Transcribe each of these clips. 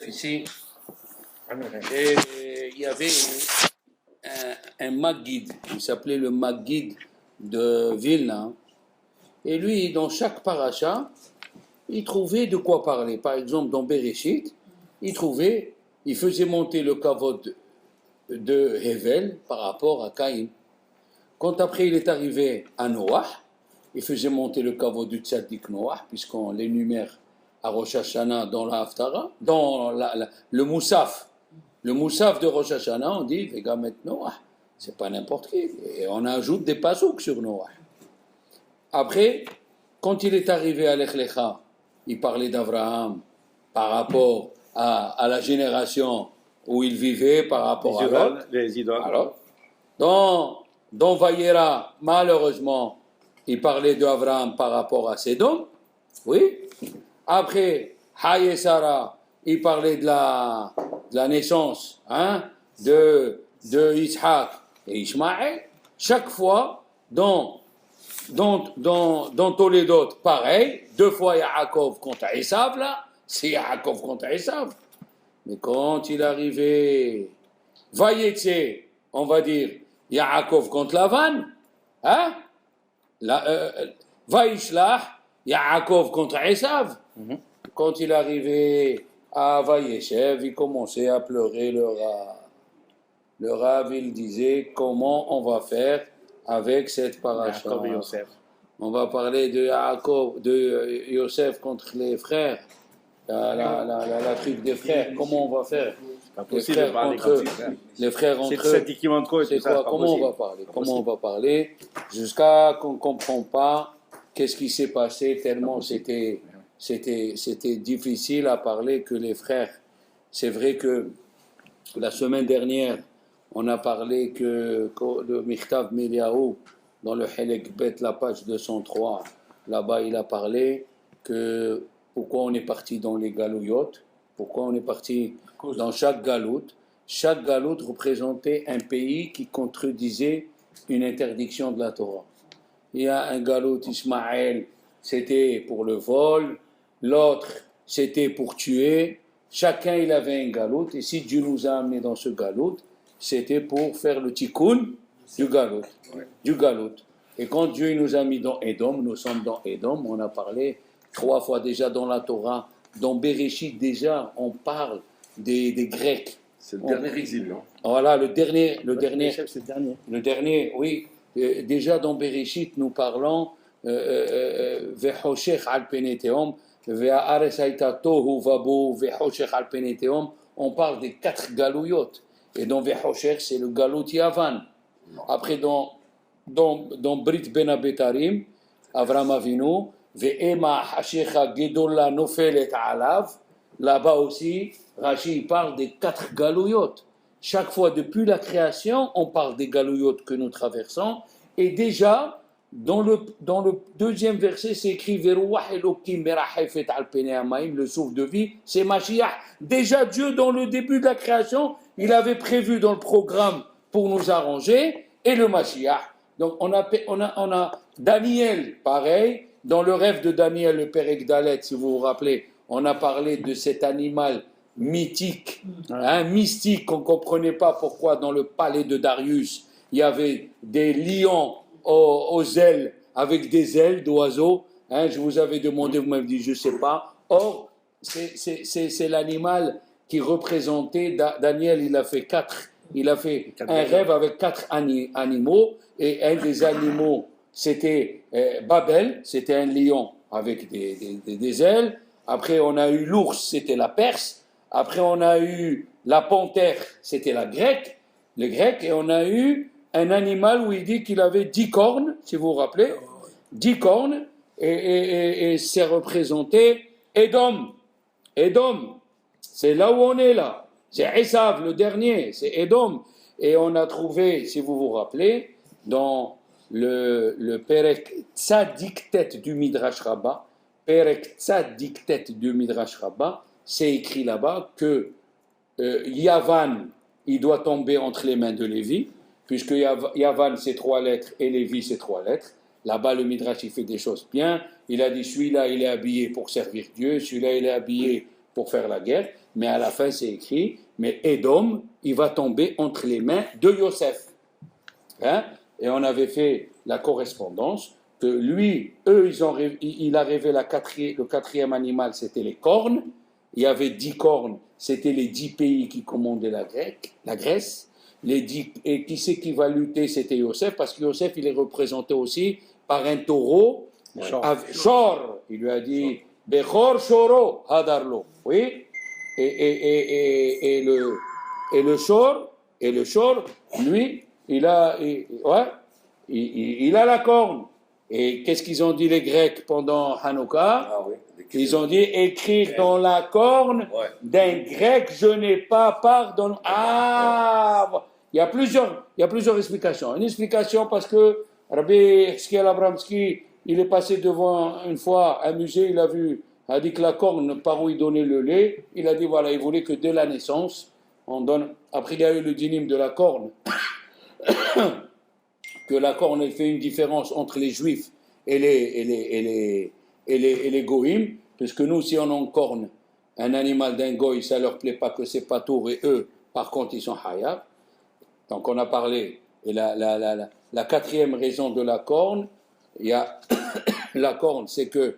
Ici, et il y avait un Maggid, il s'appelait le Maggid de Vilna, et lui, dans chaque paracha, il trouvait de quoi parler. Par exemple, dans Bereshit, il faisait monter le kavod de Hevel par rapport à Caïn. Quand après il est arrivé à Noah, il faisait monter le kavod du tzaddik Noah, puisqu'on l'énumère à Rosh Hashanah dans la Haftara, dans le Moussaf. Le Moussaf de Rosh Hashanah, on dit Vegamet Noah, c'est pas n'importe qui. Et on ajoute des pasouks sur Noah. Après, quand il est arrivé à Lech Lecha, il parlait d'Abraham par rapport à la génération où il vivait, par rapport à l'autre. Les idoles. Alors, dans Vayera, malheureusement, il parlait d'Abraham par rapport à Sédom. Oui. Après, Haye Sarah, il parlait de la naissance de Ishaq et Ishmaël. Chaque fois, dans Toledot, pareil, 2 fois Yaakov contre Esav, là, c'est Yaakov contre Esav. Mais quand il arrivait, Vayetse, on va dire, Yaakov contre Lavan, Vaishlach, Yaakov contre Esav. Quand il arrivait à Vayeshev, il commençait à pleurer le Rav. Le Rav, il disait, comment on va faire avec cette paracha? On va parler de Yaakov, de Yosef contre les frères, la truc des frères. Comment on va faire? Les frères entre eux. Les frères entre eux. C'est quoi? Comment on va parler? Comment on va parler? Jusqu'à qu'on ne comprend pas qu'est-ce qui s'est passé, tellement c'était difficile à parler que les frères. C'est vrai que la semaine dernière, on a parlé que le Michtav Meliaou, dans le Helek Bet, la page 203, là-bas il a parlé que pourquoi on est parti dans les galouillottes, pourquoi on est parti dans chaque galoute. Chaque galoute représentait un pays qui contredisait une interdiction de la Torah. Il y a un galoute Ismaël, c'était pour le vol, l'autre c'était pour tuer. Chacun il avait un galoute, et si Dieu nous a amenés dans ce galoute, c'était pour faire le tikkun du galoute. Et quand Dieu nous a mis dans Édom, nous sommes dans Édom, on a parlé 3 fois déjà dans la Torah, dans Bereshit déjà, on parle des Grecs. C'est le dernier exil, non? Voilà, le dernier. C'est le dernier, oui. Déjà dans Bereshit, nous parlons Ve'hoshech al peneteom, Ve'ares haïta tohu vabo, Ve'hoshech al peneteom. On parle des 4 galouillottes. Et dans Ve'hoshech, c'est le galout Yavan. Après, dans Brit Ben Abetarim, Avram Avinu, Ve'ema hashecha gedola nofelet alav. Là-bas aussi, Rashi parle des 4 galouillottes. Chaque fois, depuis la création, on parle des galouillottes que nous traversons. Et déjà, dans le 2e verset, c'est écrit Veruach Elokim merachefet al penei hamayim, le souffle de vie, c'est Mashiach. Déjà, Dieu, dans le début de la création, il avait prévu dans le programme pour nous arranger, et le Mashiach. Donc, on a Daniel, pareil, dans le rêve de Daniel, le Perek Dalet, si vous vous rappelez, on a parlé de cet animal mythique, mystique, qu'on ne comprenait pas pourquoi dans le palais de Darius, il y avait des lions aux ailes, avec des ailes d'oiseaux. Je vous avais demandé, vous m'avez dit, je ne sais pas. Or, c'est l'animal qui représentait, Daniel, il a fait un rêve avec 4 animaux, et un des animaux, c'était Babel, c'était un lion avec des ailes. Après, on a eu l'ours, c'était la Perse. Après, on a eu la panthère, c'était le grec. Et on a eu un animal où il dit qu'il avait 10 cornes, si vous vous rappelez. 10 cornes, et c'est représenté Édom. Édom, c'est là où on est là. C'est Esav, le dernier, c'est Édom. Et on a trouvé, si vous vous rappelez, dans le Perek Tzaddik du Midrash Rabbah, Perek Tzaddik du Midrash Rabbah, c'est écrit là-bas que Yavan, il doit tomber entre les mains de Lévi, puisque Yavan c'est 3 lettres et Lévi c'est 3 lettres. Là-bas, le Midrash il fait des choses bien. Il a dit celui-là il est habillé pour servir Dieu, celui-là il est habillé pour faire la guerre, mais à la fin c'est écrit, mais Édom, il va tomber entre les mains de Yosef. Hein? Et on avait fait la correspondance, que lui, il a rêvé le quatrième animal, c'était les cornes, il y avait 10 cornes, c'était les 10 pays qui commandaient la Grèce, et qui c'est qui va lutter, c'était Yosef, parce que Yosef, il est représenté aussi par un taureau, Shor, il lui a dit, Bechor Shoro, Hadarlo, oui, et le Shor, lui, il a la corne. Et qu'est-ce qu'ils ont dit les Grecs pendant Hanouka? Ils ont dit écrire dans la corne d'un Grec, je n'ai pas part dans... il y a plusieurs explications. Une explication parce que Rabbi Exkiel Abramski, il est passé devant une fois un musée, il a dit que la corne, par où il donnait le lait, il a dit voilà, il voulait que dès la naissance, on donne... Après il y a eu le dinim de la corne, que la corne elle fait une différence entre les juifs et les goïms, puisque nous si on encorne un animal d'un goï, ça leur plaît pas que c'est patour, et eux par contre ils sont hayab. Donc on a parlé, et la quatrième raison de la corne, il y a la corne, c'est que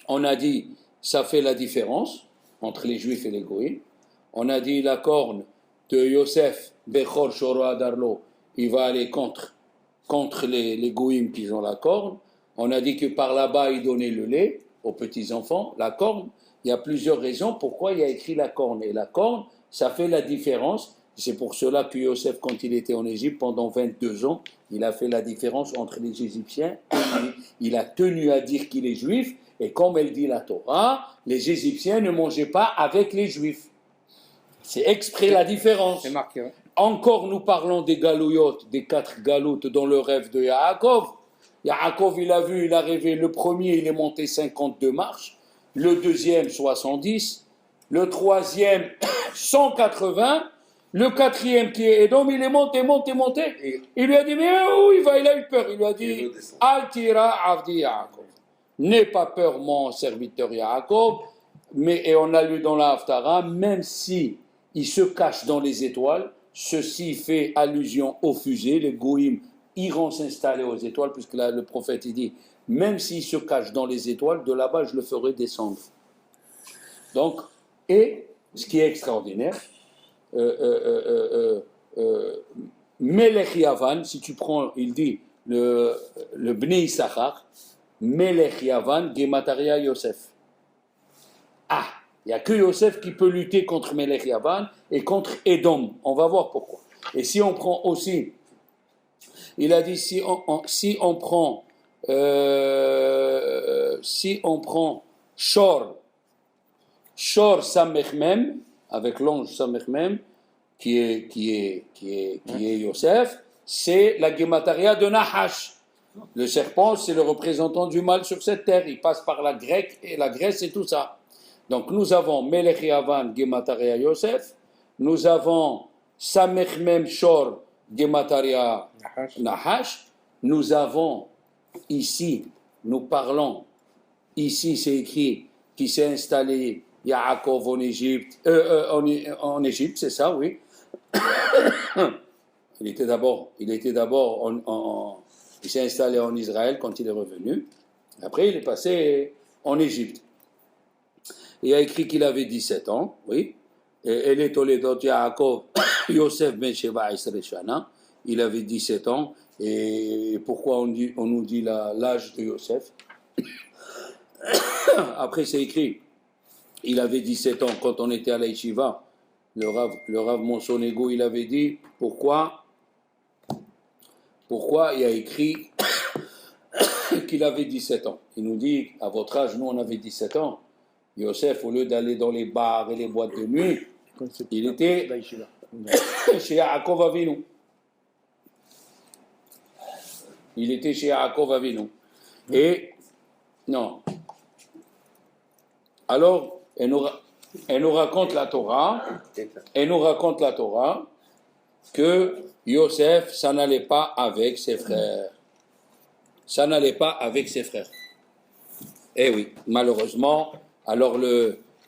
on a dit ça fait la différence entre les juifs et les goïms. On a dit la corne de Yosef Bechor Shoro Adarlo, il va aller contre les goïms qui ont la corne. On a dit que par là-bas, il donnait le lait aux petits-enfants, la corne. Il y a plusieurs raisons pourquoi il y a écrit la corne. Et la corne, ça fait la différence. C'est pour cela que Yosef, quand il était en Égypte, pendant 22 ans, il a fait la différence entre les Égyptiens et lui. Il a tenu à dire qu'il est juif. Et comme elle dit la Torah, les Égyptiens ne mangeaient pas avec les Juifs. C'est exprès la différence. C'est marqué, hein. Encore, nous parlons des galoyotes, des 4 galoutes dans le rêve de Yaakov. Yaakov, il a rêvé, le premier, il est monté 52 marches, le deuxième, 70, le troisième, 180, le quatrième, qui est Édom, il est monté. Et il lui a dit, mais où il va? Il a eu peur. Il lui a dit, Altira Avdi Yaakov. N'aie pas peur, mon serviteur Yaakov. Et on a lu dans la Haftara, même si il se cache dans les étoiles, ceci fait allusion aux fusées, les goïms iront s'installer aux étoiles, puisque là le prophète il dit, même s'il se cache dans les étoiles, de là-bas je le ferai descendre. Donc, et ce qui est extraordinaire, Melech Yavan, si tu prends, il dit, le Bnei Issachar, Melech Yavan, Gemataria Yosef. Il n'y a que Yosef qui peut lutter contre Melech Yavan et contre Édom. On va voir pourquoi. Et si on prend aussi, il a dit si on prend Shor Samechmem, avec l'ange Samechmem, qui est Yosef, c'est la Gemataria de Nahash. Le serpent, c'est le représentant du mal sur cette terre. Il passe par la Grèce et tout ça. Donc nous avons Melech Yavan, Gemataria Yosef, nous avons Samechmem Shor, Gemataria Nahash, nous avons ici, nous parlons, ici c'est écrit, qui s'est installé Yaakov en Égypte, en Égypte, c'est ça, oui. Il s'est installé en Israël quand il est revenu, après il est passé en Égypte. Il a écrit qu'il avait 17 ans, oui. Et elle est Toledot Yaakov, Yosef ben Sheva Esrei Shana. Il avait 17 ans. Et pourquoi on nous dit l'âge de Yosef? Après, c'est écrit, il avait 17 ans quand on était à la Yeshiva. Le Rav Monsonego, il avait dit, pourquoi il a écrit qu'il avait 17 ans. Il nous dit, à votre âge, nous on avait 17 ans. Yosef, au lieu d'aller dans les bars et les boîtes de nuit, il était chez Yaakov Avinu. Il était chez Yaakov Avinu. Et, non. Alors, elle nous raconte la Torah, que Yosef, ça n'allait pas avec ses frères. Eh oui, malheureusement, alors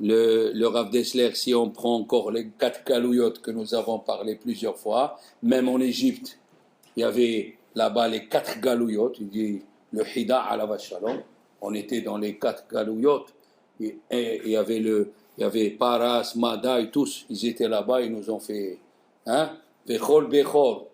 le Rav Dessler, si on prend encore les 4 galouyot que nous avons parlé plusieurs fois, même en Égypte, il y avait là-bas les 4 galouyot, il dit le Hida ala Shalom, on était dans les 4 galouyot, et il y avait Paras, Mada et tous, ils étaient là-bas, ils nous ont fait, hein, Bechor Bechor,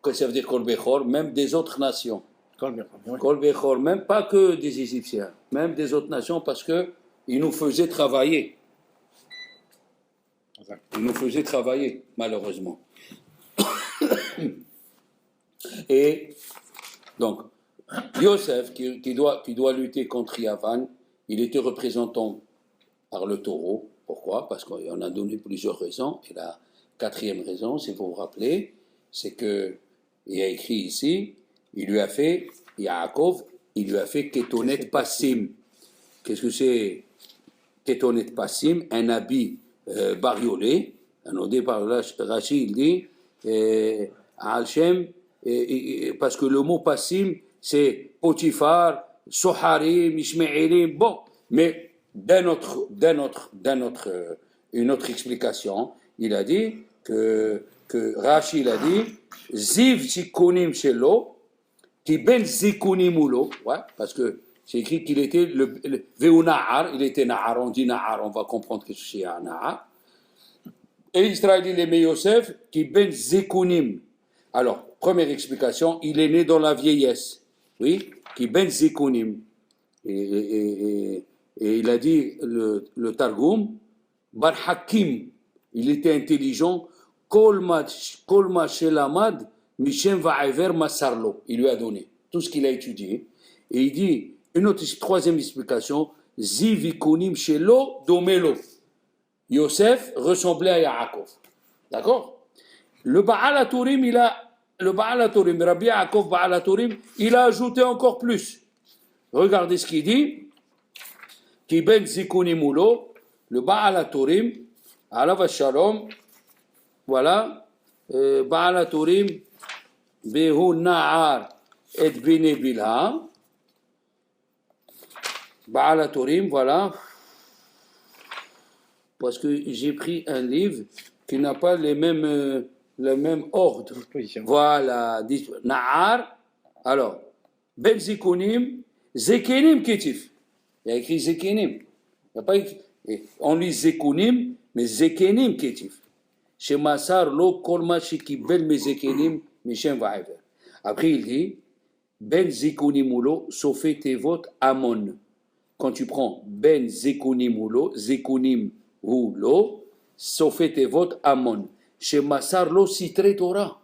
que ça veut dire Kol Bechor, même des autres nations. Kol Bechor, même pas que des Égyptiens, même des autres nations, parce que ils nous faisaient travailler. Ils nous faisaient travailler, malheureusement. Et donc, Yosef, qui doit lutter contre Yavan, il était représentant par le taureau. Pourquoi? Parce qu'on en a donné plusieurs raisons. Et la 4e raison, si vous vous rappelez, c'est que il y a écrit ici, il lui a fait, Yaakov, il lui a fait Ketonet Passim. Qu'est-ce que c'est Ketonet Passim? Un habit bariolé. Au départ, Rachid, il dit, Al-Shem, parce que le mot Passim, c'est Potiphar, Soharim, Ishmaelim, bon, mais une autre explication, il a dit que Rachid a dit, Ziv Zikunim Shelo, qui ben Zikunim Ulo, ouais, parce que c'est écrit qu'il était le Veu Nahar, il était Nahar, on dit Nahar, on va comprendre que c'est un Nahar. Et Israël, il aimait Yosef, qui ben Zikunim. Alors, première explication, il est né dans la vieillesse, oui, qui ben Zikunim. Et il a dit, le Targum, Bar Hakim, il était intelligent, Kolma Shelamad, Mishem Va'ever Masarlo, il lui a donné tout ce qu'il a étudié. Et il dit, troisième explication, Zivikunim Shelo Domelo. Yosef ressemblait à Yaakov. D'accord? Le Baal HaTurim, Rabbi Yaakov Baal HaTurim, il a ajouté encore plus. Regardez ce qu'il dit. Ki ben Zikunim Ulo, le Baal HaTurim, Alav Shalom, voilà, Baal HaTurim, Behu Na'ar et Bine Bilha, Baal HaTurim, voilà, parce que j'ai pris un livre qui n'a pas le même ordre. Voilà, Na'ar, alors, Ben Zikunim, Zekenim Ketif. Il y a écrit Zekenim. On lit Zekunim, mais Zekenim Ketif. Chez Massar, lo kolma shikibel me Zekenim, Mishem Va'ever. Après, il dit, Ben Zekunim ulo, sofet tevot Amon. Quand tu prends Ben Zekunim ulo, sofet tevot Amon. Chez Massar, lo sitre Torah.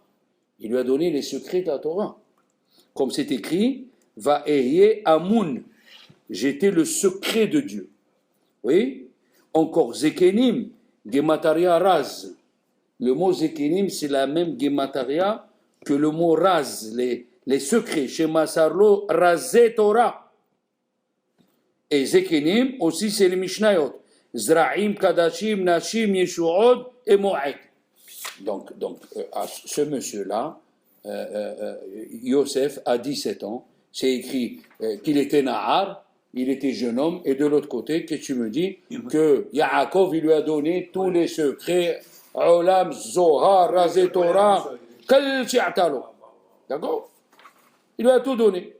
Il lui a donné les secrets de la Torah. Comme c'est écrit, Va'eye Amun. J'étais le secret de Dieu. Oui? Encore Zekenim, Gemataria Raz. Le mot Zekenim, c'est la même Gemataria que le mot Raz, les secrets. Chez Masarlo, Razé Torah. Et Zekenim aussi, c'est les Mishnayot. Zra'im, Kadashim, Nashim, Yeshuot et Mo'ed. Donc à ce monsieur-là, Yosef, a 17 ans, c'est écrit qu'il était Nahar, il était jeune homme, et de l'autre côté, qu'est-ce que tu me dis? Que Yaakov, il lui a donné tous les secrets, Olam, Zohar, Razé Torah, Kal Shi'atalo. D'accord? Il lui a tout donné.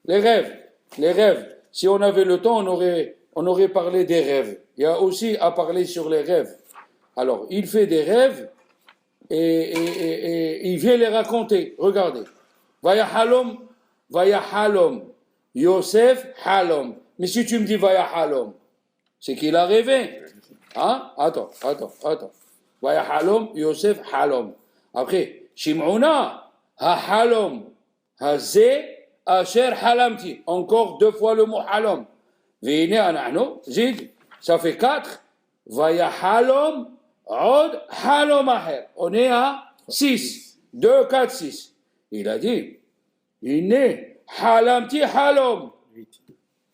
Les rêves. Si on avait le temps, on aurait parlé des rêves. Il y a aussi à parler sur les rêves. Alors, il fait des rêves, et il vient les raconter. Regardez. Vaya halom. Yosef, halom. Mais si tu me dis vaya halom, c'est qu'il a rêvé. Hein? Attends. Vaya halom, Yosef, halom. Après, Shim'una, ha halom, ha ze, asher halamti. Encore 2 fois le mot halom. Vine anahno, zid. Ça fait 4. Vaya halom, od halom aher. On est à 6. 2, 4, 6. Il a dit, il est Halamti halom.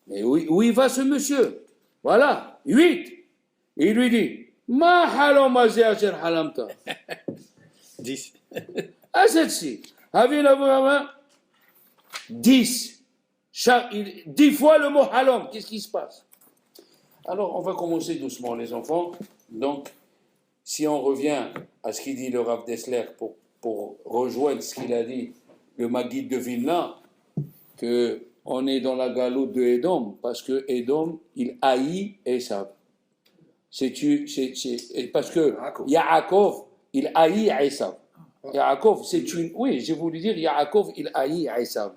Mais où il va ce monsieur? Voilà, 8. Il lui dit, Ma halom azé asher halamta. 10. À celle-ci. 10. 10 fois le mot halom. Qu'est-ce qui se passe? Alors, on va commencer doucement, les enfants. Donc, si on revient à ce qu'il dit le Rav Dessler pour rejoindre ce qu'il a dit, le Maguide de Vilna, qu'on est dans la galoute de Édom, parce que Édom, il haït Esav. Parce que Yaakov, il haït Esav. Yaakov, c'est une... Oui, j'ai voulu dire Yaakov, il haït Esav.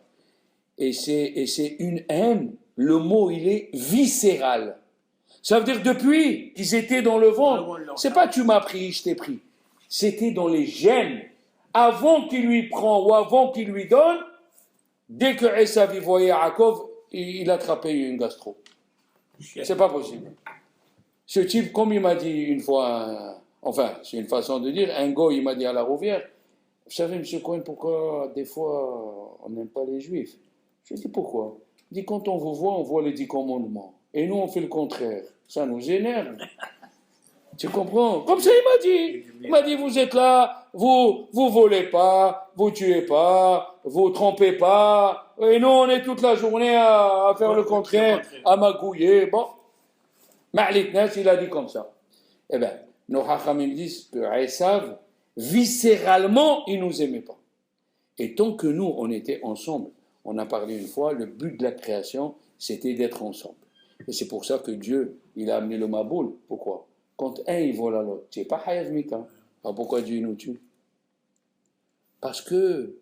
Et c'est une haine, le mot, il est viscéral. Ça veut dire depuis qu'ils étaient dans le ventre, c'est pas tu m'as pris, je t'ai pris. C'était dans les gènes. Avant qu'il lui prend ou avant qu'il lui donne, dès que Esav voyait Yaakov, il attrapait une gastro. C'est pas possible. Ce type, comme il m'a dit une fois, enfin, c'est une façon de dire, un gars, il m'a dit à la Rouvière, vous savez, M. Cohen, pourquoi des fois on n'aime pas les Juifs? Je lui ai dit pourquoi? Il dit quand on vous voit, on voit les 10 commandements. Et nous, on fait le contraire. Ça nous énerve. Tu comprends? Comme ça, il m'a dit. Il m'a dit, vous êtes là, vous volez pas, vous tuez pas, vous trompez pas. Et nous, on est toute la journée à faire le contraire, à magouiller. Bon. Ma'lit Nas, il a dit comme ça. Eh bien, nos hachamim disent que Esav, viscéralement, il nous aimait pas. Et tant que nous, on était ensemble, on a parlé une fois, le but de la création, c'était d'être ensemble. Et c'est pour ça que Dieu, il a amené le Maboul. Pourquoi? Quand un, il vole à l'autre, c'est pas Hayav Mika. Alors pourquoi Dieu nous tue? Parce que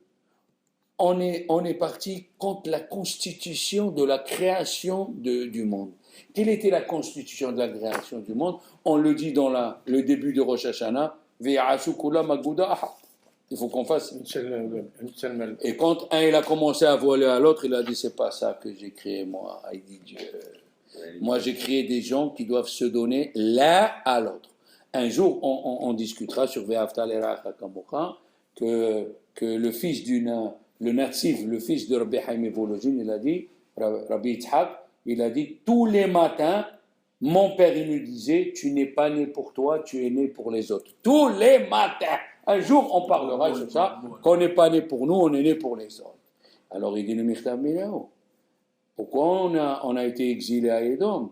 on est parti contre la constitution de la création du monde. Quelle était la constitution de la création du monde? On le dit dans le début de Rosh Hashanah, Ve'asu kula maguda aha. Il faut qu'on fasse une seule même. Et quand un il a commencé à voler à l'autre, il a dit c'est pas ça que j'ai créé moi. Il dit Dieu. Moi j'ai créé des gens qui doivent se donner l'un à l'autre. Un jour on discutera sur Ve'afta l'eracha kamocha que le fils le natif, le fils de Rabbi Haïm Volozhin, il a dit, Rabbi Yitzhak, il a dit tous les matins, mon père il nous disait tu n'es pas né pour toi, tu es né pour les autres. Tous les matins. Un jour, on parlera sur ça, qu'on n'est pas né pour nous, on est né pour les autres. Alors il dit le Michtav Miléo. Pourquoi on a été exilé à Édom?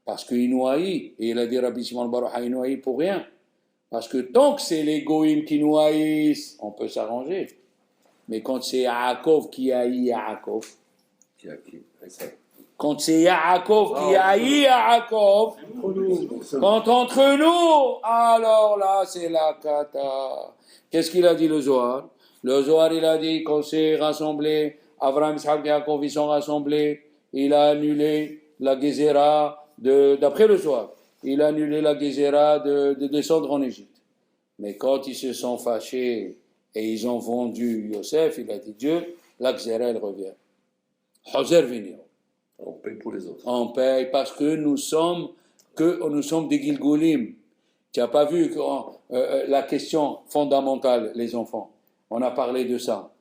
Parce qu'il nous haït. Et il a dit Rabbi Shimon Baruch il nous haït pour rien. Parce que tant que c'est les goïms qui nous haïssent, on peut s'arranger. Mais quand c'est Yaakov qui haït Yaakov, quand c'est Yaakov qui haït Yaakov, quand entre nous, alors là, c'est la cata. Qu'est-ce qu'il a dit le Zohar? Le Zohar, il a dit qu'on s'est rassemblés, Avraham, Isaac et Yaakov, ils sont rassemblés, il a annulé la Gézéra, d'après le Zohar, il a annulé la Gézéra de descendre en Égypte. Mais quand ils se sont fâchés et ils ont vendu Yosef, il a dit Dieu, la Gézéra, elle revient. Hoser venir. On paye pour les autres. On paye parce que nous sommes des Gilgolim. Tu n'as pas vu la question fondamentale, les enfants. On a parlé de ça.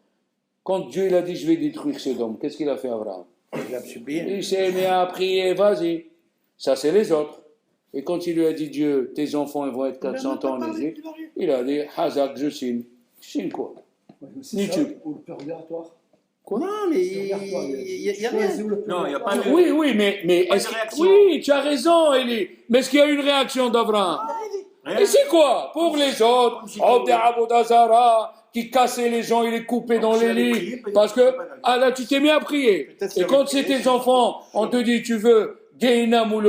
Quand Dieu il a dit je vais détruire Sodome, qu'est-ce qu'il a fait Abraham? Il s'est mis à prier, vas-y. Ça c'est les autres. Et quand il lui a dit Dieu, tes enfants ils vont être 400 ans en Égypte, il a dit Hazak, je signe. Je signe quoi? Ni tu. Ou le purgatoire. Quoi? Non, mais il y a rien. Non, il n'y a pas de... Oui, mais est-ce que... Oui, tu as raison, Elie. Mais est-ce qu'il y a une réaction d'Abraham? Et c'est quoi? Pour les autres, Abd Abodazara, qui cassait les gens, il les coupait dans les lits. Parce que, ah là, tu t'es mis à prier. Et quand c'est tes enfants, on te dit, tu veux Gehinam ou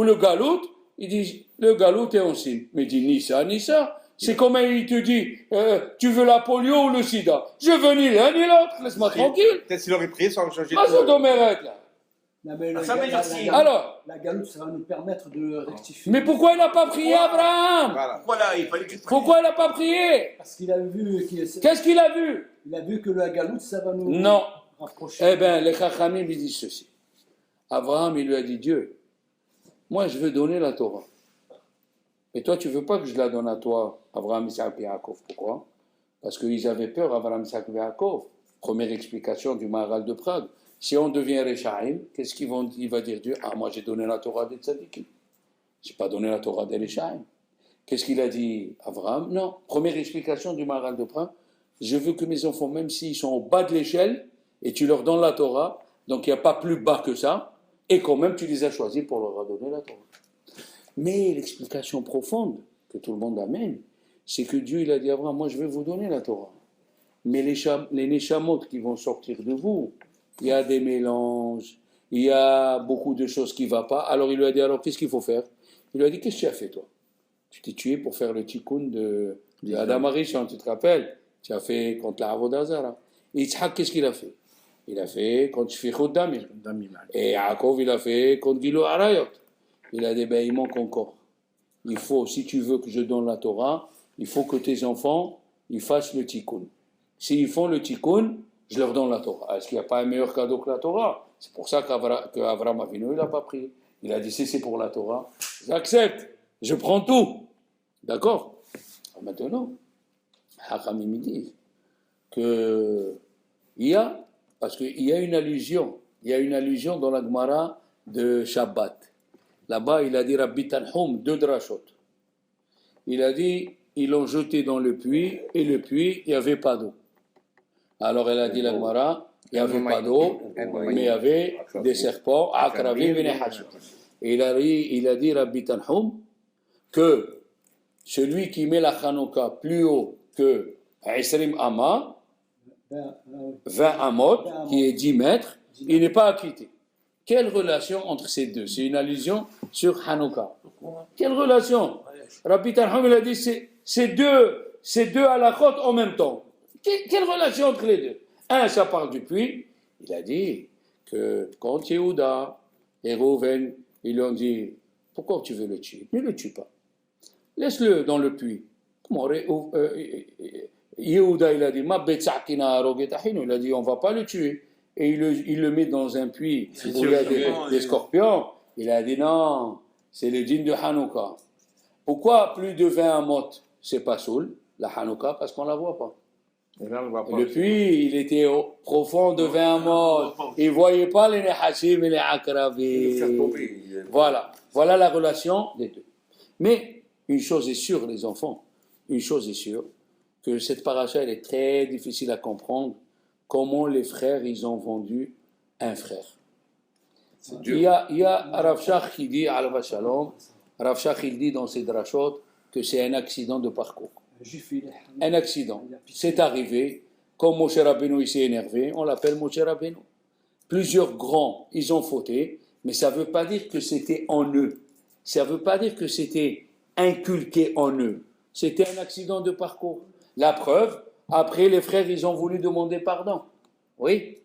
le Galout, ils disent, le Galout est en signe. Mais il dit, ni ça, ni ça. C'est comme il te dit, tu veux la polio ou le sida? Je veux ni l'un ni l'autre, laisse-moi tranquille. Peut-être s'il aurait prié, ça aurait changé. Ah, ça doit m'arrêter, là. Non, mais Alors, la galoute, ça va nous permettre de rectifier. mais pourquoi il n'a pas prié Abraham? Voilà. Voilà, il fallait que tu pries. Pourquoi il n'a pas prié? Parce qu'il a vu. Qu'est-ce qu'il a vu? Il a vu que la galoute, ça va nous Non. rapprocher. Eh bien, les Chachamim lui disent ceci. Abraham, il lui a dit, Dieu, moi je veux donner la Torah. Et toi, tu ne veux pas que je la donne à toi, Abraham, Isaac et Yaakov. Pourquoi? Parce qu'ils avaient peur, Abraham, Isaac et Yaakov. Première explication du Maharal de Prague. Si on devient Rechaim, qu'est-ce qu'il va dire Dieu? Ah, moi j'ai donné la Torah des Tzadikim. Je n'ai pas donné la Torah des Rechaim. Qu'est-ce qu'il a dit Abraham? Non. Première explication du Maharal de Prague. Je veux que mes enfants, même s'ils sont au bas de l'échelle, et tu leur donnes la Torah, donc il n'y a pas plus bas que ça, et quand même tu les as choisis pour leur donner la Torah. Mais l'explication profonde que tout le monde amène, c'est que Dieu il a dit à Abraham, moi je vais vous donner la Torah. Mais les Neshamot qui vont sortir de vous, il y a des mélanges, il y a beaucoup de choses qui ne vont pas. Alors il lui a dit, alors qu'est-ce qu'il faut faire? Il lui a dit, qu'est-ce que tu as fait toi? Tu t'es tué pour faire le tikkun de Adam Arishon, tu te rappelles? Tu as fait contre la Avodah Zara. Et Yitzhak, qu'est-ce qu'il a fait? Il a fait contre Shfichut Damim. Et Yaakov, il a fait contre Gilo Arayot. Il a dit, ben il manque encore. Il faut, si tu veux que je donne la Torah, il faut que tes enfants, ils fassent le tikkun. S'ils font le tikkun, je leur donne la Torah. Est-ce qu'il n'y a pas un meilleur cadeau que la Torah? C'est pour ça qu'Avraham Avinu, il n'a pas pris. Il a dit, si c'est pour la Torah, j'accepte, je prends tout. D'accord? Maintenant, Hakamim dit que parce qu'il y a une allusion dans la Gemara de Shabbat. Là-bas, il a dit Rabbi Tanhum, 2 drachot. Il a dit, ils l'ont jeté dans le puits, et le puits, il n'y avait pas d'eau. Alors elle a dit la Gemara, il n'y avait pas d'eau, mais il y avait des serpents, Akrabim et Nehashim. Et il a dit Rabbi Tanhum que celui qui met la Chanukah plus haut que Isrim Amma, 20 amot, qui est 10 mètres, il n'est pas acquitté. Quelle relation entre ces deux? C'est une allusion sur Hanouka. Quelle relation? Rabbi Tanhum, il a dit c'est deux halakhot en même temps. Quelle relation entre les deux? Un, ça parle du puits. Il a dit que quand Yehuda et Reuven, ils lui ont dit pourquoi tu veux le tuer? Ne le tue pas. Laisse-le dans le puits. Comment Yehuda, il a dit il a dit on ne va pas le tuer. Et il le met dans un puits où il y a des scorpions. Il a dit non, c'est le dîne de Hanouka. Pourquoi plus de 20 amot, c'est pas soul, la Hanouka? Parce qu'on ne la voit pas. Le puits, il était profond de 20 amot. Il ne voyait pas les Nehashim et les Akrabim. Voilà la relation des deux. Mais une chose est sûre, les enfants, une chose est sûre, que cette paracha, elle est très difficile à comprendre. Comment les frères, ils ont vendu un frère. Il y a Rav Shach qui dit, Alav Shalom, Rav Shach il dit dans ses drachot que c'est un accident de parcours. Un accident. C'est arrivé, comme Moshe Rabbeinu il s'est énervé, on l'appelle Moshe Rabbeinu. Plusieurs grands, ils ont fauté, mais ça ne veut pas dire que c'était en eux. Ça ne veut pas dire que c'était inculqué en eux. C'était un accident de parcours. La preuve, après, les frères, ils ont voulu demander pardon. Oui,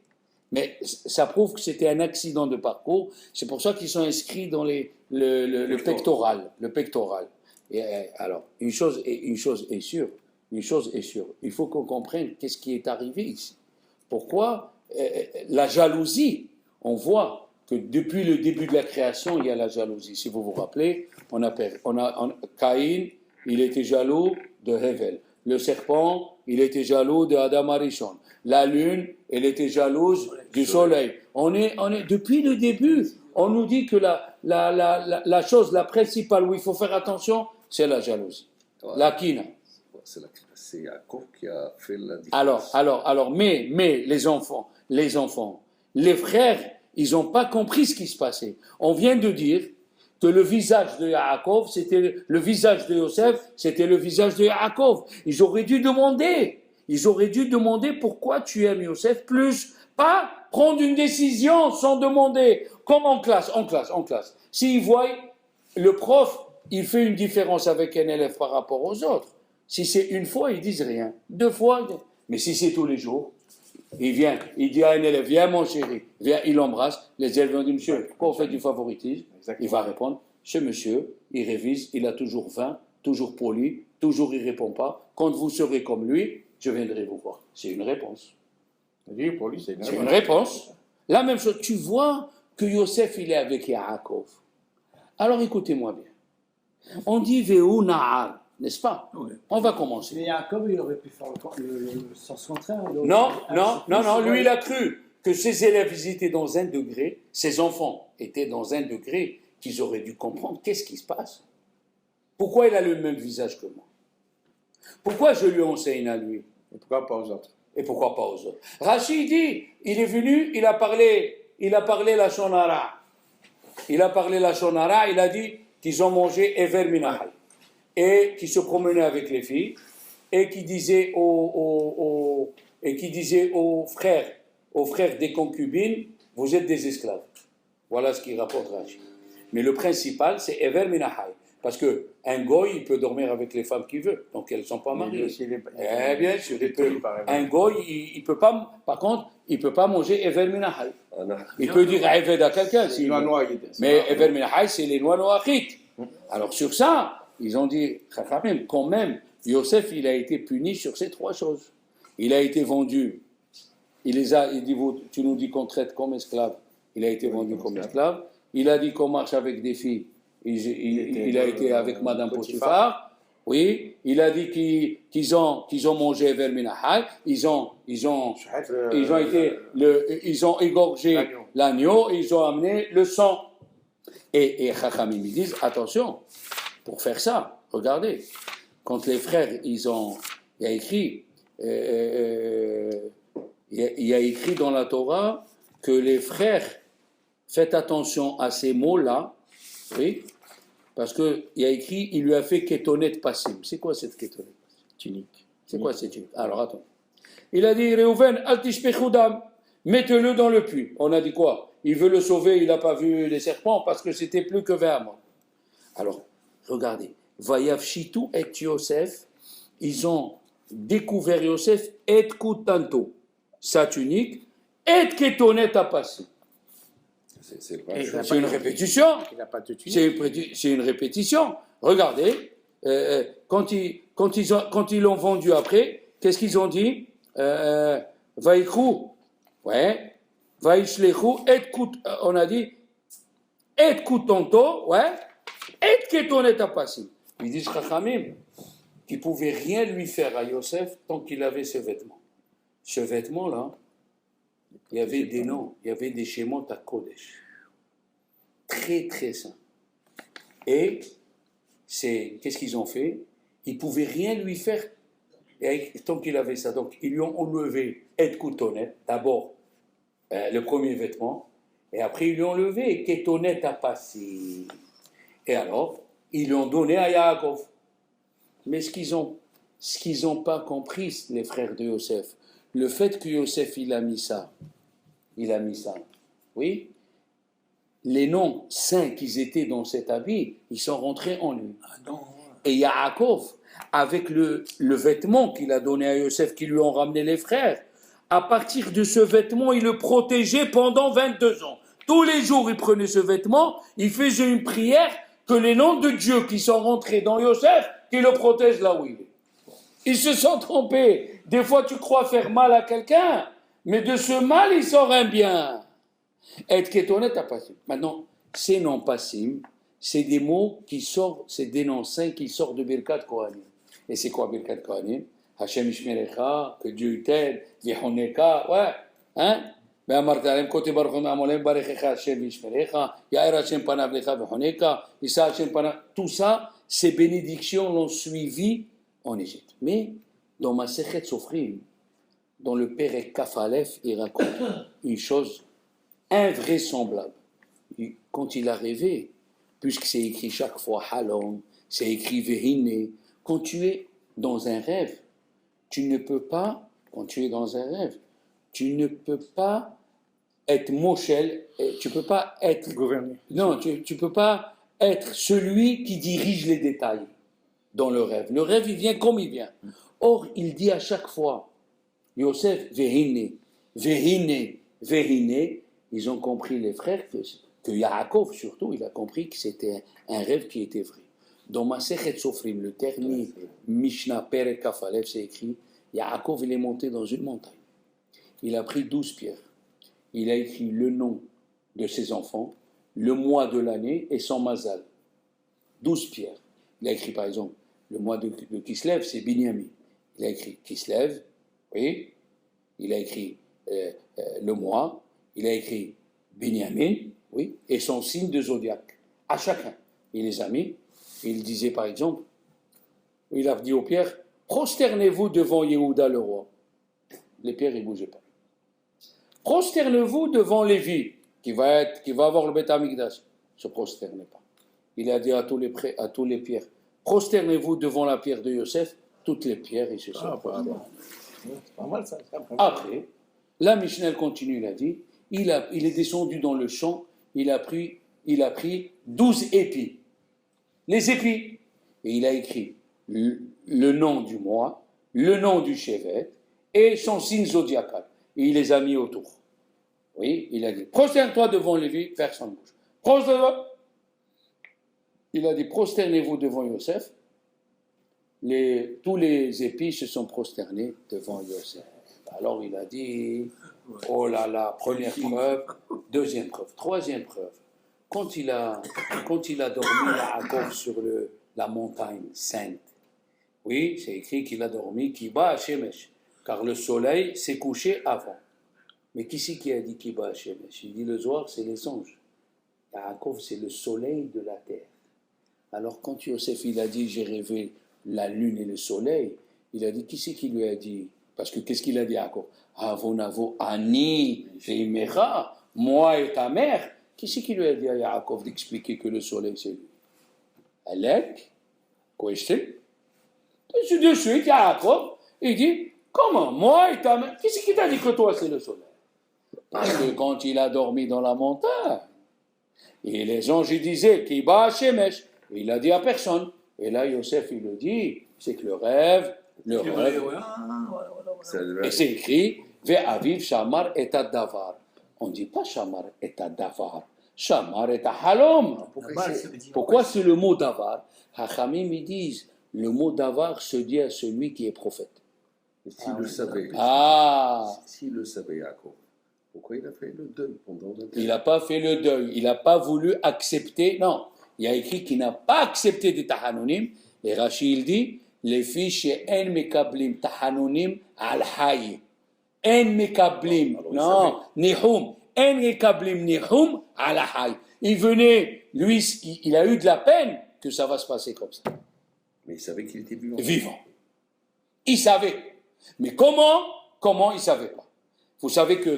mais ça prouve que c'était un accident de parcours. C'est pour ça qu'ils sont inscrits dans le pectoral. Le pectoral. Et alors, une chose est sûre. Il faut qu'on comprenne qu'est-ce qui est arrivé ici. Pourquoi la jalousie? On voit que depuis le début de la création, il y a la jalousie. Si vous vous rappelez, Caïn, il était jaloux de Hevel. Le serpent, il était jaloux de Adam Arishon. La lune, elle était jalouse du soleil. On est depuis le début, on nous dit que la chose, la principale où il faut faire attention, c'est la jalousie. La kina. C'est Yaakov qui a fait la différence. Alors, mais les enfants, les frères, ils n'ont pas compris ce qui se passait. On vient de dire que le visage de Yaakov, c'était le visage de Yosef, c'était le visage de Yaakov. Ils auraient dû demander pourquoi tu aimes Yosef plus, pas prendre une décision sans demander, comme en classe. S'ils voient, le prof, il fait une différence avec un élève par rapport aux autres. Si c'est une fois, ils disent rien. 2 fois, mais si c'est tous les jours, il vient, il dit à un élève, viens mon chéri, viens, il l'embrasse. Les élèves vont dire, monsieur, pourquoi vous faites du favoritisme? Il va répondre, ce monsieur, il révise, il a toujours 20, toujours poli, toujours il ne répond pas. Quand vous serez comme lui, je viendrai vous voir. C'est une réponse. C'est une réponse. La même chose, tu vois que Yosef, il est avec Yaakov. Alors écoutez-moi bien. On dit Ve'u Na'ar, n'est-ce pas? Oui. On va commencer. Mais Yaakov, il aurait pu faire le sens contraire. Non, lui, il a cru que ses élèves ils étaient dans un degré, ses enfants étaient dans un degré qu'ils auraient dû comprendre qu'est-ce qui se passe. Pourquoi il a le même visage que moi? Pourquoi je lui enseigne à lui? Et pourquoi pas aux autres? Rachid dit, il est venu, il a parlé la shonara. Il a dit, qu'ils ont mangé Ever Minahal, et qui se promenaient avec les filles, et qui disaient aux frères des concubines, vous êtes des esclaves. Voilà ce qu'il rapporte Rashi. Mais le principal, c'est Ever Minahal. Parce qu'un goy, il peut dormir avec les femmes qu'il veut, donc elles ne sont pas mariées. Bien sûr, un goy, il peut pas, par contre, il ne peut pas manger Ever Minahal. Il peut dire Eved à quelqu'un, mais Ever Minahal, c'est les noix noachites. Alors sur ça, ils ont dit, quand même, Yosef, il a été puni sur ces trois choses. Il a été vendu, il dit, tu nous dis qu'on traite comme esclave, il a été vendu comme esclave, il a dit qu'on marche avec des filles, il a été avec Madame Potiphar, oui, il a dit qu'ils ont mangé Ever Minahal, ils ont égorgé l'agneau, ils ont amené le sang. Et Chachamim, ils disent, attention, pour faire ça, regardez, quand les frères, il y a écrit dans la Torah que les frères, faites attention à ces mots-là, oui, parce qu'il y a écrit, il lui a fait kétonet passim. C'est quoi cette kétonet? Tunique. C'est quoi cette tunique? Alors attends. Il a dit, Reuven, al tishpechudam, mettez-le dans le puits. On a dit quoi? Il veut le sauver, il n'a pas vu les serpents parce que c'était plus que 20 mois. Alors, regardez. Vayav Shitu et Yosef, ils ont découvert Yosef et Kutanto, sa tunique, et Ketonet a passé. C'est une répétition. C'est une répétition. Regardez, quand ils l'ont vendu après, qu'est-ce qu'ils ont dit? Vaikru, ouais, Vaishlechu, on a dit, et Kutanto, ouais, et Ketonet a passé. Ils disent Chachamim qu'ils ne pouvaient rien lui faire à Yosef tant qu'il avait ce vêtement. Ce vêtement-là, il y avait des noms, il y avait des Shemot à Kodesh. Très, très saint. Et qu'est-ce qu'ils ont fait? Ils ne pouvaient rien lui faire tant qu'il avait ça. Donc, ils lui ont enlevé Et Koutonet, d'abord le premier vêtement, et après ils lui ont enlevé Ketonet à passer. Et alors, ils l'ont donné à Yaakov. Mais ce qu'ils ont pas compris, les frères de Yosef, le fait que Yosef, il a mis ça, oui, les noms saints qu'ils étaient dans cet habit, ils sont rentrés en lui. Et Yaakov, avec le vêtement qu'il a donné à Yosef, qui lui ont ramené les frères, à partir de ce vêtement, il le protégeait pendant 22 ans. Tous les jours, il prenait ce vêtement, il faisait une prière, que les noms de Dieu qui sont rentrés dans Yosef, qui le protègent là où il est. Ils se sont trompés. Des fois, tu crois faire mal à quelqu'un, mais de ce mal, il sort un bien. Et Ketonet à passim. Maintenant, ces noms passim, c'est des mots qui sortent, c'est des noms saints qui sortent de Birkat Kohanim. Et c'est quoi Birkat Kohanim? Hashem Ishmerecha, que Dieu t'aide, Vihoneka, ouais, hein? ואמרת להם כותב ברוך הוא מעמולם ברכך השם וישמרך יאר השם פניו לך וחונקה יישא השם פניו. Tout ça, ces bénédictions l'ont suivi en Égypte. Mais dans Masechet Sofrim, dans le Perek Kaf Aleph, il raconte une chose invraisemblable. Quand il a rêvé, puisque c'est écrit chaque fois Halom, c'est écrit Vehine, quand tu es dans un rêve, tu ne peux pas, tu ne peux pas être Moshel, tu ne peux pas être gouverné. Non, tu ne peux pas être celui qui dirige les détails dans le rêve. Le rêve, il vient comme il vient. Or, il dit à chaque fois, Yosef, Vehine, Vehine, Vehine, ils ont compris, les frères, que Yaakov, surtout, il a compris que c'était un rêve qui était vrai. Dans Masechet Sofrim, le dernier Mishnah Perek Kaf Aleph, c'est écrit, Yaakov, il est monté dans une montagne. Il a pris 12 pierres. Il a écrit le nom de ses enfants, le mois de l'année et son mazal. 12 pierres. Il a écrit par exemple, le mois de Kislev, c'est Binyamin. Il a écrit Kislev, oui. Il a écrit le mois. Il a écrit Binyamin, oui. Et son signe de zodiaque. À chacun. Il les a mis. Il disait par exemple, il a dit aux pierres, prosternez-vous devant Yehuda le roi. Les pierres, ils ne bougeaient pas. Prosternez-vous devant Lévi, qui va avoir le Beth Amikdash. Ne se prosternez pas. il a dit à tous les pierres, prosternez-vous devant la pierre de Yosef. Toutes les pierres, ils se sont prosternées. C'est pas mal ça. Après, la Mishnah continue, il a dit, il est descendu dans le champ, il a pris 12 épis. Les épis. Et il a écrit le nom du mois, le nom du chevet et son signe zodiacal. Et il les a mis autour. Oui, il a dit, prosterne-toi devant Lévi, personne ne bouge. Prosterne-toi. Il a dit, prosternez-vous devant Yosef. Tous les épis se sont prosternés devant Yosef. Alors il a dit, oh là là, première preuve, deuxième preuve, troisième preuve. Quand il a dormi Yaakov sur la montagne sainte, oui, c'est écrit qu'il a dormi Kiba Hashemesh, car le soleil s'est couché avant. Mais qui c'est qui a dit Kiba Hashemesh? Il dit le Zohar, c'est les anges. Yaakov, c'est le soleil de la terre. Alors quand Yosef, il a dit, j'ai rêvé la lune et le soleil, il a dit, qui c'est qui lui a dit? Parce que qu'est-ce qu'il a dit Yaakov? Avonavo ani veimecha, moi et ta mère. Qui c'est qui lui a dit à Yaakov d'expliquer que le soleil c'est lui? Alek, quoi est-ce? De suite, Yaakov, il dit, comment, moi et ta mère? Qui c'est qui t'a dit que toi c'est le soleil? Parce que quand il a dormi dans la montagne, et les anges disaient, Kiba Shemesh, il a dit à personne. Et là, Yosef, il le dit, c'est que le rêve, et c'est écrit, Ve'aviv Shamar et Davar. On ne dit pas Shamar et Davar, Shamar et Halom. Pourquoi c'est le mot Davar? Hachamim, ils disent, le mot Davar se dit à celui qui est prophète. Et s'il le savait, s'il le savait, Yaakov, pourquoi il a fait le deuil pendant le deuil? Il n'a pas fait le deuil, il n'a pas voulu accepter, non. Il y a écrit qu'il n'a pas accepté des tahanonim, et Rashi il dit, les fiches en mekablim tahanonim al hay. En mekablim, non, nihum, en mekablim nihum al hay. Il venait, lui, il a eu de la peine que ça va se passer comme ça. Mais il savait qu'il était vivant. Vivant. Il savait. Mais comment il ne savait pas. Vous savez que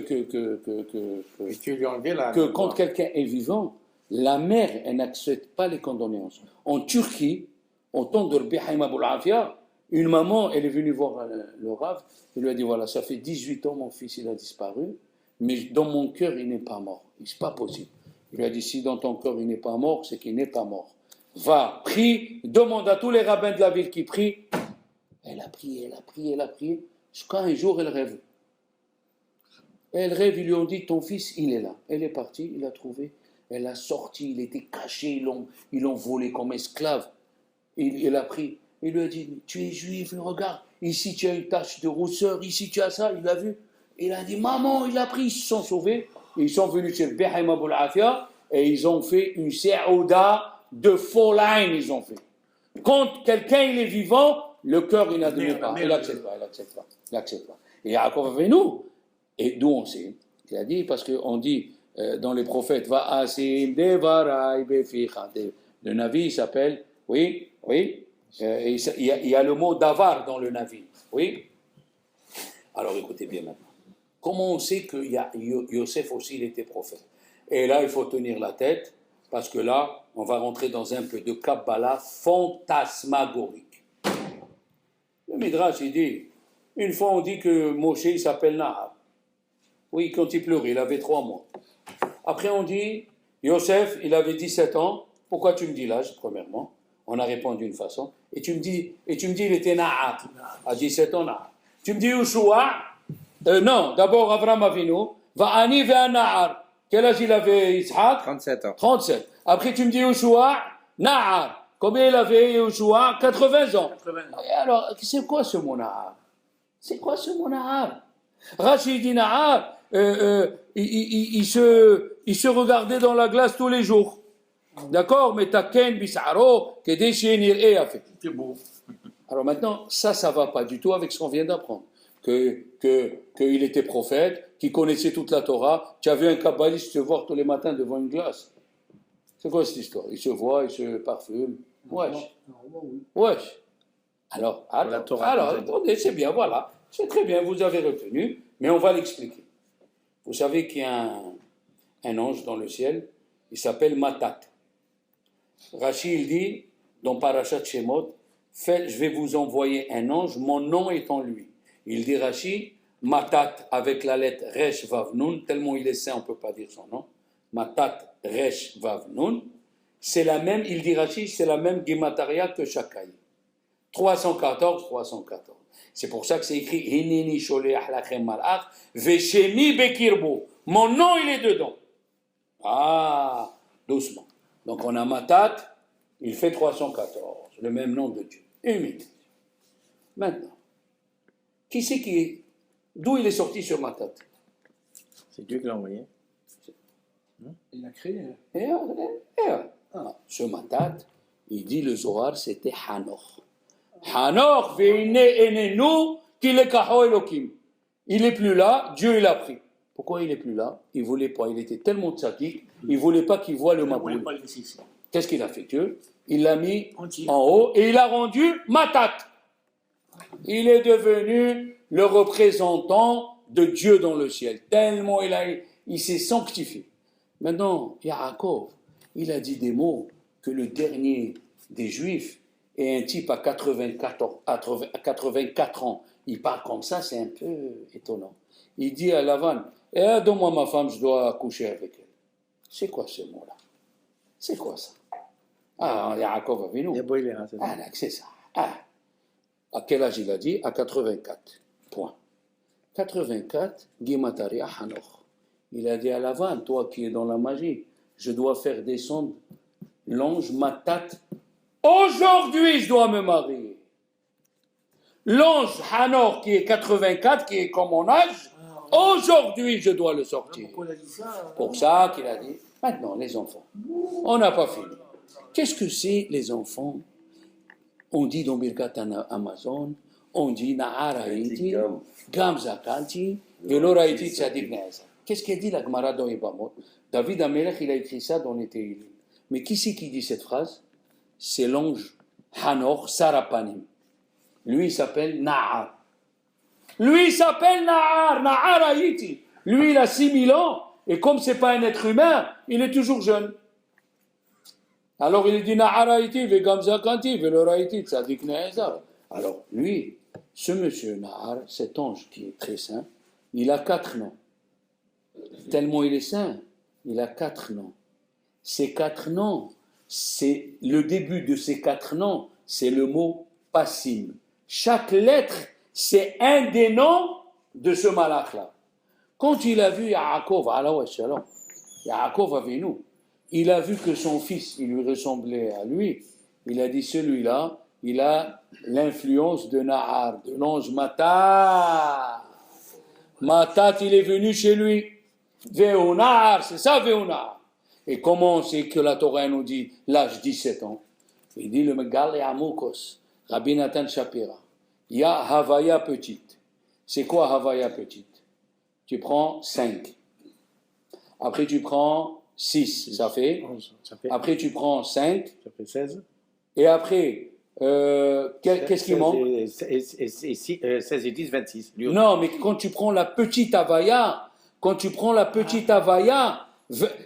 quand quelqu'un est vivant, la mère, elle n'accepte pas les condoléances. En Turquie, au temps de Rabbi Haïm Abou Afia, une maman, elle est venue voir le Rav, elle lui a dit, voilà, ça fait 18 ans, mon fils, il a disparu, mais dans mon cœur, il n'est pas mort. C'est pas possible. Il lui a dit, si dans ton cœur, il n'est pas mort, c'est qu'il n'est pas mort. Va, prie, demande à tous les rabbins de la ville qui prient. Elle a prié, jusqu'à un jour, elle rêve. Elle rêve, ils lui ont dit, ton fils, il est là. Elle est partie, il l'a trouvé. Elle a sorti, il était caché, ils l'ont volé comme esclave. Il a pris, il lui a dit, tu es juif, regarde, ici tu as une tache de rousseur, ici tu as ça, il a vu. Il a dit, maman, il a pris, ils se sont sauvés. Ils sont venus chez Rabbi Haïm Abou Afia et ils ont fait une séouda de foline, ils ont fait. Quand quelqu'un il est vivant, le cœur il n'admet pas, il n'accepte pas. Et Yaakov Avinu, et d'où on sait, il a dit, parce qu'on dit, dans les prophètes, Va'asim devarai beficha. Le Navi s'appelle, oui, il y a le mot davar dans le Navi, oui. Alors écoutez bien maintenant. Comment on sait que Yosef aussi il était prophète? Et là, il faut tenir la tête, parce que là, on va rentrer dans un peu de Kabbalah fantasmagorique. Le Midrash, il dit, une fois on dit que Moshe, il s'appelle Nahar. Oui, quand il pleurait, il avait 3 mois. Après, on dit, Yosef, il avait 17 ans. Pourquoi tu me dis l'âge, premièrement? On a répondu d'une façon. Et tu me dis, il était Na'at. À 17 ans, Na'at. Tu me dis, Yoshua, non, d'abord, Avram Avinu, Va'ani ve'a Na'ar. Quel âge il avait, Yitzhak? 37 ans. 37. Après, tu me dis, Yoshua, Na'ar. Combien il avait, Yoshua? 80 ans. 80 ans. Et alors, c'est quoi ce mot Na'ar? C'est quoi ce mot Na'ar? Rachid dit Na'ar, il se regardait dans la glace tous les jours. D'accord? Mais taken bisaro, kedeshenir et a fait. C'est beau. Alors maintenant, ça va pas du tout avec ce qu'on vient d'apprendre. Qu'il était prophète, qu'il connaissait toute la Torah. Tu as vu un kabbaliste se voir tous les matins devant une glace. C'est quoi cette histoire? Il se voit, il se parfume. Wesh. Alors, attendez, c'est bien, voilà. C'est très bien, vous avez retenu, mais on va l'expliquer. Vous savez qu'il y a un ange dans le ciel, il s'appelle Matat. Rachid il dit, dans Parashat Shemot, je vais vous envoyer un ange, mon nom est en lui. Il dit Rachid, Matat avec la lettre Resh Vav Nun, tellement il est saint, on ne peut pas dire son nom. Matat Resh Vav Nun, c'est la même, il dit Rachid, c'est la même Gemataria que Shakai. 314, 314. C'est pour ça que c'est écrit Hinini Sholeach Lachem Malach, Veshemi Bekirbo. Mon nom, il est dedans. Ah, doucement. Donc on a Matat, il fait 314, le même nom de Dieu. Une minute. Maintenant, qui c'est qui est. D'où il est sorti sur Matat? C'est Dieu qui l'a envoyé. Il l'a créé. Ce Matat, il dit le Zohar, c'était Hanoch. Hanoch, veine enenu, kilekaho Elokim. Il n'est plus là, Dieu il a pris. Pourquoi il n'est plus là? Il ne voulait pas, il était tellement tzadik, il ne voulait pas qu'il voie le Maboul. Qu'est-ce qu'il a fait Dieu? Il l'a mis en haut et il a rendu Matat. Il est devenu le représentant de Dieu dans le ciel. Tellement il s'est sanctifié. Maintenant, Yaakov, il a dit des mots que le dernier des Juifs est un type à 84 ans. Il parle comme ça, c'est un peu étonnant. Il dit à Lavan, donne-moi ma femme, je dois coucher avec elle. C'est quoi ce mot-là? C'est quoi ça? Ah, Yaakov Avinu. Ah, c'est ça. Ah. À quel âge il a dit? À 84. Point. 84, Gemataria Hanoch. Il a dit à Lavan, toi qui es dans la magie, je dois faire descendre l'ange Matat. Aujourd'hui, je dois me marier. L'ange Hanoch qui est 84, qui est comme mon âge, aujourd'hui, je dois le sortir. Pour ça qu'il a dit, maintenant, les enfants, on n'a pas fini. Qu'est-ce que c'est, les enfants? On dit dans Birkat Amazon, on dit Na'ar Haïti, Gam Zakanti, Velo Haïti Tzadik Ne'ezah. Qu'est-ce qu'il dit la Gemara dans Ibamot? David Amelech, il a écrit ça dans les Tehillim. Mais qui c'est qui dit cette phrase? C'est l'ange Hanor Sarapanim. Lui, il s'appelle Na'ar. Na'ar Haïti. Lui, il a 6000 ans, et comme c'est pas un être humain, il est toujours jeune. Alors il dit Na'ar Haïti, Vegam Zakanti, Velo Haïti Tzadik Ne'ezah. Alors lui, ce monsieur Na'ar, cet ange qui est très saint, il a 4 noms. Tellement il est saint, il a 4 noms. Ces 4 noms, c'est le début de ces 4 noms, c'est le mot Passim. Chaque lettre, c'est un des noms de ce malach-là. Quand il a vu Yaakov, Yaakov Avinu, il a vu que son fils, il lui ressemblait à lui. Il a dit, celui-là, il a l'influence de Na'ar, de l'ange Matat. Matat, il est venu chez lui. Veonar, c'est ça Veonar. Et comment c'est que la Torah nous dit l'âge 17 ans? Il dit le Megal et Amokos, Rabbi Nathan Shapira. Il y a Havaya petite. C'est quoi Havaya petite? Tu prends 5. Après tu prends 6, ça fait 11. Après tu prends 5. Ça fait 16. Et après, qu'est-ce qui manque? 16 et 10, 26. Non, mais quand tu prends la petite Havaya,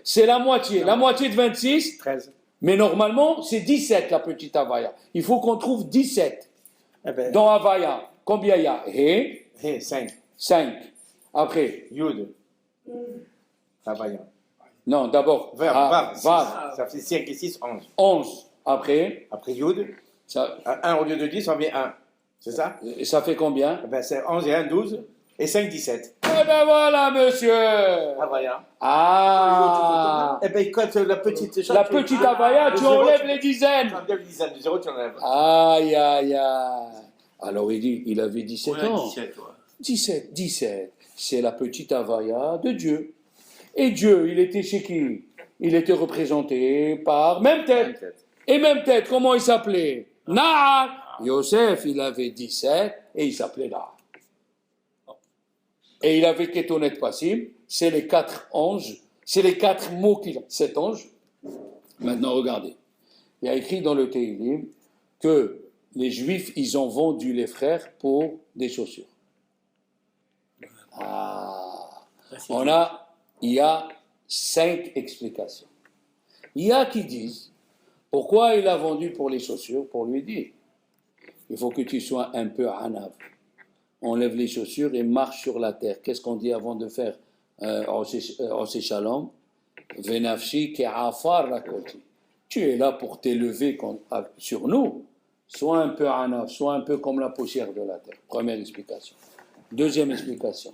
c'est la moitié. La moitié de 26, 13. Mais normalement, c'est 17 la petite Havaya. Il faut qu'on trouve 17 dans Havaya. Combien il y a? He, 5. 5. Après, Yud. Havaya. non, d'abord, Vav. Vav. Ça fait 5 et 6, 11. 11. Après, Yud. ça, 1 au lieu de 10, on met 1. C'est ça? et ça fait combien? C'est 11 et 1, 12. Et 5, 17. Eh ben voilà, monsieur. Havaya. Ah. Eh bien, quand la petite... La petite Havaya, tu enlèves les dizaines. Tu enlèves les dizaines. Du 0, tu enlèves. Aïe, aïe, aïe. Alors il dit, il avait 17 ans. 17, 17. C'est la petite Havaya de Dieu. Et Dieu, il était chez qui? Il était représenté par même tête. Et même tête, comment il s'appelait? Na'ar. Yosef, il avait 17 et il s'appelait Na'ar. Et il avait Ketonet Passim, c'est les 4 anges, c'est les 4 mots qu'il a. 7 anges. Maintenant, regardez. Il y a écrit dans le Tehillim que les Juifs, ils ont vendu les frères pour des chaussures. Il y a 5 explications. Il y a qui disent Pourquoi il a vendu pour les chaussures? Pour lui dire, il faut que tu sois un peu anav. Enlève les chaussures et marche sur la terre. Qu'est-ce qu'on dit avant de faire Osé Shalom? Venafshi ke'afar rakoti. Tu es là pour t'élever sur nous. Sois un peu anav, sois un peu comme la poussière de la terre. Première explication. Deuxième explication.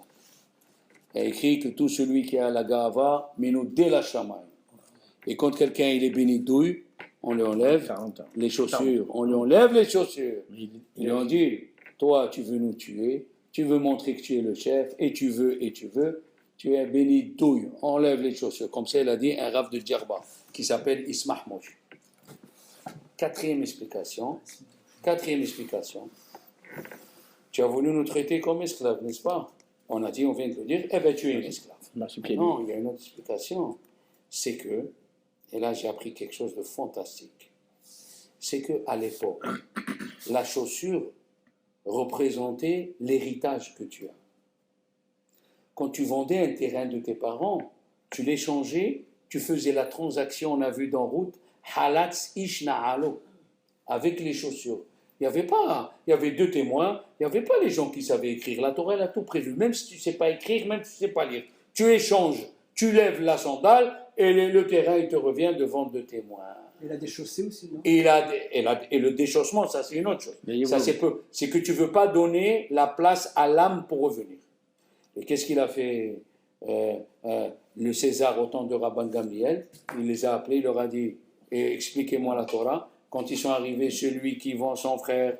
Il y a écrit que tout celui qui a la gava, minou dès la chamaï. Et quand quelqu'un il est béni douille, on lui enlève 40 ans. les chaussures. On lui enlève les chaussures. Ils lui ont dit, toi tu veux nous tuer, tu veux montrer que tu es le chef, et tu veux, tu es béni douille. Enlève les chaussures. Comme ça il a dit un rave de Djerba, qui s'appelle Ismah Mouch. Quatrième explication. Tu as voulu nous traiter comme esclaves, n'est-ce pas? On a dit, on vient de le dire, eh bien tu es un esclave. Non, il y a une autre explication. C'est que, et là j'ai appris quelque chose de fantastique, c'est qu'à l'époque, la chaussure représentait l'héritage que tu as. Quand tu vendais un terrain de tes parents, tu l'échangeais, tu faisais la transaction, on a vu dans Route, halatz ish na'alo, avec les chaussures. Il y avait deux témoins, il n'y avait pas les gens qui savaient écrire. La Torah, elle a tout prévu, même si tu ne sais pas écrire, même si tu ne sais pas lire. Tu échanges, tu lèves la sandale et le terrain, il te revient de vendre de témoins. Il a des chaussées aussi, non? Et le déchaussement, ça c'est une autre chose. Ça c'est que tu ne veux pas donner la place à l'âme pour revenir. Et qu'est-ce qu'il a fait le César au temps de Rabban Gamliel? Il les a appelés, il leur a dit, expliquez-moi la Torah. Quand ils sont arrivés, celui qui vend son frère,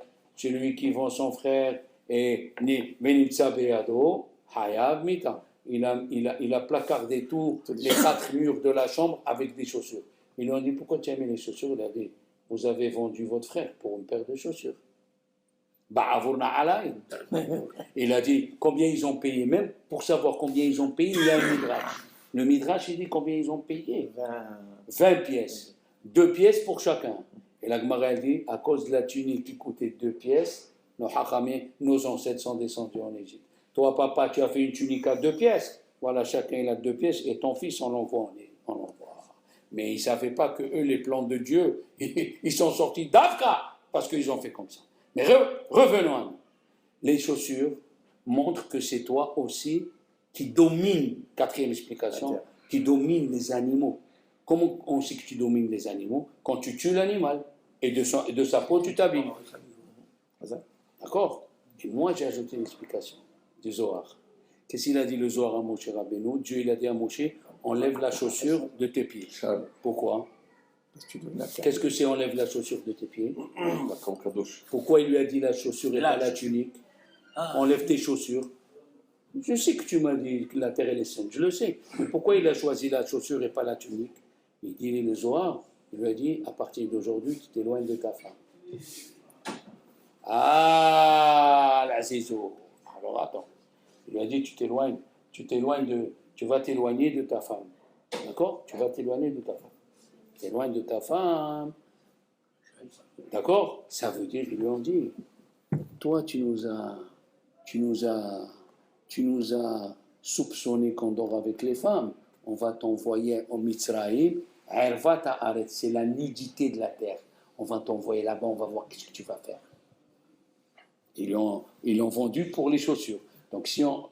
et Menitza Beado, Hayav Mita. Il a placardé tous les 4 murs de la chambre avec des chaussures. Ils lui ont dit, pourquoi tu as mis les chaussures? Il a dit, vous avez vendu votre frère pour une paire de chaussures. Il a dit, combien ils ont payé? Même pour savoir combien ils ont payé, il y a un midrash. Le midrash, il dit combien ils ont payé. 20 pièces. 2 pièces pour chacun. Et la Gemara dit, à cause de la tunique qui coûtait 2 pièces, nos ancêtres sont descendus en Égypte. Toi, papa, tu as fait une tunique à 2 pièces. Voilà, chacun il a 2 pièces et ton fils, on l'envoie. Mais ils ne savaient pas que eux, les plans de Dieu, ils sont sortis d'Afka parce qu'ils ont fait comme ça. Mais revenons à nous. Les chaussures montrent que c'est toi aussi qui domine, quatrième explication, qui domine les animaux. Comment on sait que tu domines les animaux? Quand tu tues l'animal et de sa peau tu t'habilles. D'accord? Et moi j'ai ajouté une explication du Zohar. Qu'est-ce qu'il a dit le Zohar à Moshe Rabbeinu? Dieu il a dit à Moshe, enlève la chaussure de tes pieds. Pourquoi? Qu'est-ce que c'est enlève la chaussure de tes pieds? Pourquoi il lui a dit la chaussure et pas la tunique? Enlève tes chaussures. Je sais que tu m'as dit que la terre elle est sainte, je le sais. Mais pourquoi il a choisi la chaussure et pas la tunique? Il dit le Zohar, il lui a dit, à partir d'aujourd'hui, tu t'éloignes de ta femme. Ah, la zézo. Alors attends. Il lui a dit, tu vas t'éloigner de ta femme. D'accord? Tu vas t'éloigner de ta femme. T'éloignes de ta femme. D'accord? Ça veut dire, ils lui ont dit, toi, tu nous as soupçonné qu'on dort avec les femmes. On va t'envoyer en Mitzraïm. C'est la nudité de la terre. On va t'envoyer là-bas, on va voir qu'est-ce que tu vas faire. Ils l'ont vendu pour les chaussures. Donc si on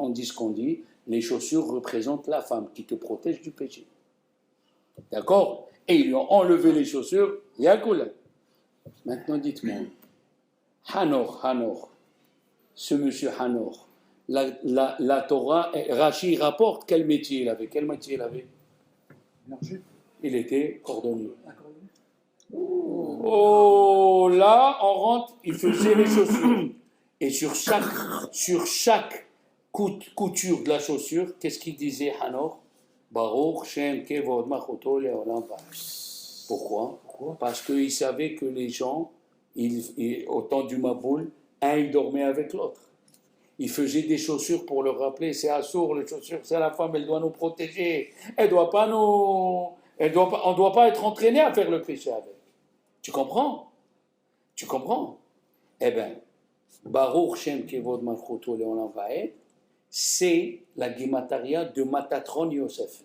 dit ce qu'on dit, les chaussures représentent la femme qui te protège du péché. D'accord? Et ils lui ont enlevé les chaussures. Yakoula. Maintenant dites-moi, Hanor, ce monsieur Hanor, la Torah, Rashi rapporte quel métier il avait. Il était cordonnier. Oh, là, on rentre, il faisait les chaussures. Et sur chaque couture de la chaussure, qu'est-ce qu'il disait Hanor? Baruch Shem Kevod Machoto Leolam Ba. Pourquoi? Parce qu'il savait que les gens, au temps du Maboul, il dormait avec l'autre. Il faisait des chaussures pour leur rappeler, c'est assourd, les chaussures, c'est la femme, elle doit nous protéger. On ne doit pas être entraîné à faire le péché avec. Tu comprends? Eh bien, Baruch Shem Kevod Malchuto Leolam Vaed, c'est la Gemataria de Matatron Yosef.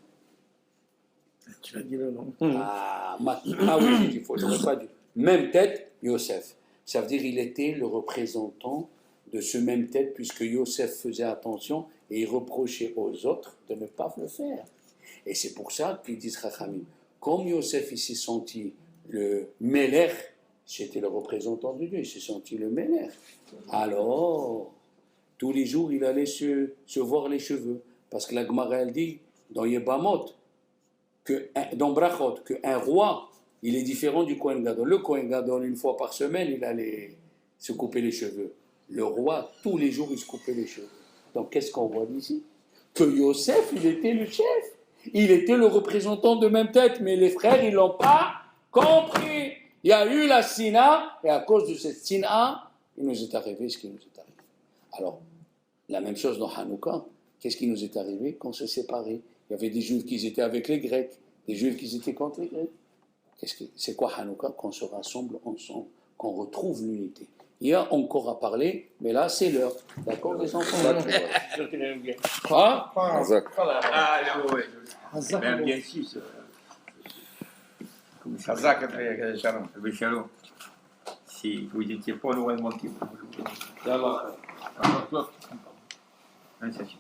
Tu l'as dit le nom. Ah oui, j'ai dit faux, j'aurais pas dû. Même tête, Yosef. Ça veut dire qu'il était le représentant de ce même tête, puisque Yosef faisait attention et il reprochait aux autres de ne pas le faire. Et c'est pour ça qu'ils disent Chachamim, comme Yosef il s'est senti le Melech, c'était le représentant de Dieu, il s'est senti le Melech. Alors, tous les jours, il allait se voir les cheveux. Parce que la Gemara, elle dit, dans Yebamot, dans Brachot, qu'un roi, il est différent du Kohen Gadol. Le Kohen Gadol, une fois par semaine, il allait se couper les cheveux. Le roi, tous les jours, il se coupait les cheveux. Donc, qu'est-ce qu'on voit d'ici? Que Yosef, il était le chef. Il était le représentant de même tête, mais les frères, ils ne l'ont pas compris. Il y a eu la Sina, et à cause de cette Sina, il nous est arrivé ce qui nous est arrivé. Alors, la même chose dans Hanouka. Qu'est-ce qui nous est arrivé quand on s'est séparés? Il y avait des Juifs qui étaient avec les Grecs, des Juifs qui étaient contre les Grecs. C'est quoi Hanouka? Qu'on se rassemble ensemble, qu'on retrouve l'unité. Il y a encore à parler, mais là, c'est l'heure. D'accord, les enfants? Quoi? Ah, oui. Même bien sûr. Hazak, Shalom. Si vous n'étiez pas loin de mon type.